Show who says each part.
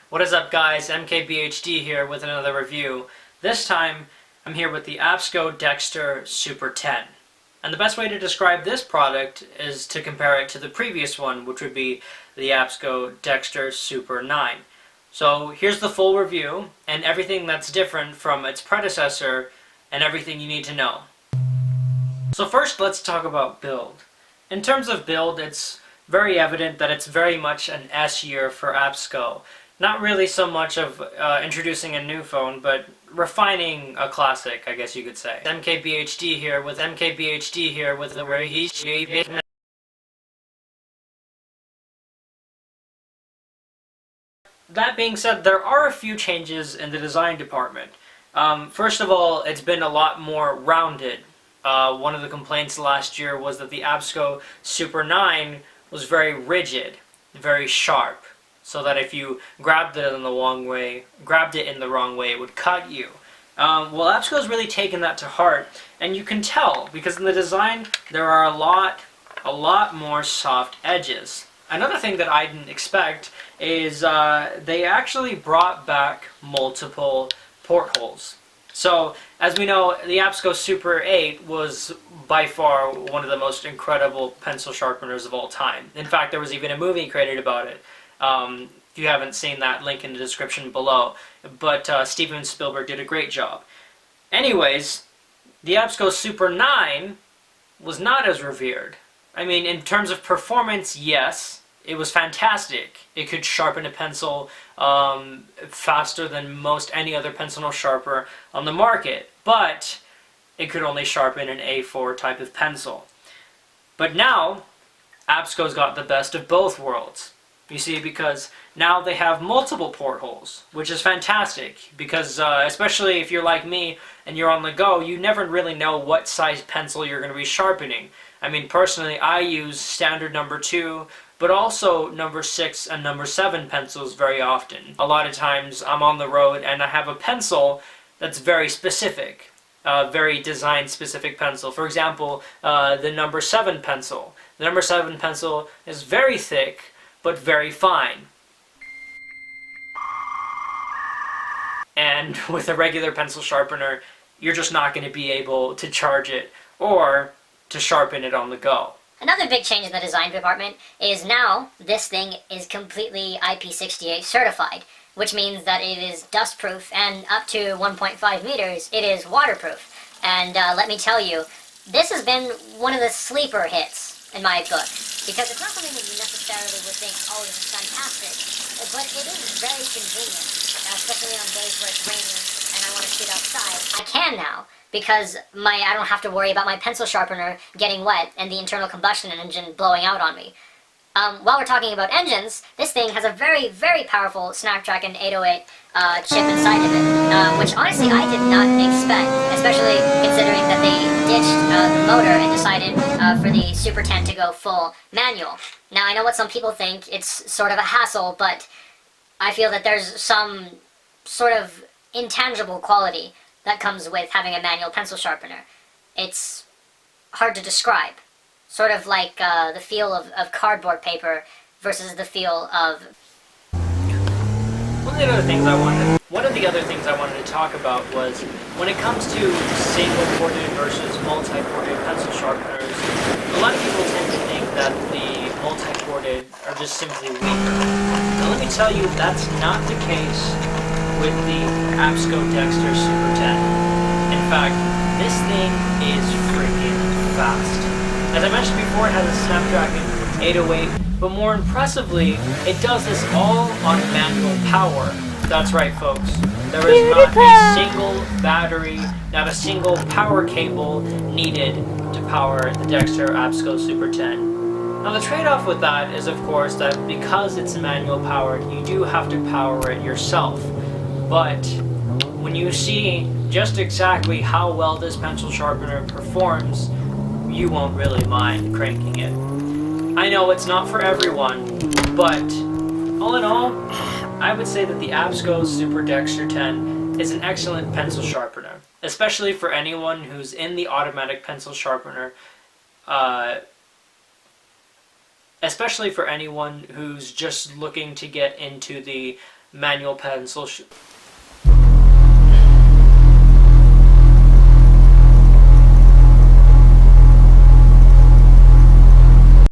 Speaker 1: What is up, guys? MKBHD here with another review. This time I'm here with the Apsco Dexter Super 10. And the best way to describe this product is to compare it to the previous one, which would be the Apsco Dexter Super 9. So here's the full review and everything that's different from its predecessor and everything you need to know. So first, let's talk about build. In terms of build, it's very evident that it's very much an S year for Apsco. Not really so much of introducing a new phone, but refining a classic, I guess you could say. MKBHD here with the where he's That being said, there are a few changes in the design department. First of all, it's been a lot more rounded. One of the complaints last year was that the Apsco Super 9 was very rigid, very sharp, so that if you grabbed it in the wrong way, it would cut you. Well, Apsco's really taken that to heart, and you can tell because in the design there are a lot more soft edges. Another thing that I didn't expect is they actually brought back multiple portholes. So, as we know, the Apsco Super 8 was by far one of the most incredible pencil sharpeners of all time. In fact, there was even a movie created about it. If you haven't seen that, link in the description below. But Steven Spielberg did a great job. Anyways, the Apsco Super 9 was not as revered. I mean, in terms of performance, yes, it was fantastic. It could sharpen a pencil faster than most any other pencil sharpener on the market, but it could only sharpen an A4 type of pencil. But now, Apsco's got the best of both worlds. You see, because now they have multiple portholes, which is fantastic, because especially if you're like me and you're on the go, you never really know what size pencil you're going to be sharpening. I mean, personally, I use standard number 2, but also number 6 and number 7 pencils very often. A lot of times I'm on the road and I have a pencil that's very specific, very design-specific pencil. For example, the number 7 pencil. The number 7 pencil is very thick, but very fine. And with a regular pencil sharpener, you're just not going to be able to charge it or to sharpen it on the go.
Speaker 2: Another big change in the design department is now this thing is completely IP68 certified, which means that it is dustproof and up to 1.5 meters, it is waterproof. And let me tell you, this has been one of the sleeper hits in my book, because it's not something that you necessarily would think, oh, this is fantastic, but it is very convenient, especially on days where it's raining and I want to shoot outside. I can now, because I don't have to worry about my pencil sharpener getting wet and the internal combustion engine blowing out on me. While we're talking about engines, this thing has a very, very powerful Snapdragon 808 chip inside of it, which honestly I did not expect, especially considering that they ditched the motor and decided for the Super 10 to go full manual. Now, I know what some people think, it's sort of a hassle, but I feel that there's some sort of intangible quality that comes with having a manual pencil sharpener. It's hard to describe. Sort of like the feel of cardboard paper versus the feel of...
Speaker 1: One of the other things I wanted to talk about was when it comes to single-ported versus multi-ported pencil sharpeners, a lot of people tend to think that the multi-ported are just simply weaker. Now let me tell you, that's not the case with the Apsco Dexter Super 10. In fact, this thing is freaking fast. As I mentioned before, it has a Snapdragon 808, but more impressively, it does this all on manual power. That's right, folks. There is not a single battery, not a single power cable needed to power the Dexter Apsco Super 10. Now the trade-off with that is, of course, that because it's manual powered, you do have to power it yourself. But when you see just exactly how well this pencil sharpener performs, you won't really mind cranking it. I know it's not for everyone, but all in all, I would say that the Apsco Super Dexter 10 is an excellent pencil sharpener, especially for anyone who's in the automatic pencil sharpener, especially for anyone who's just looking to get into the manual pencil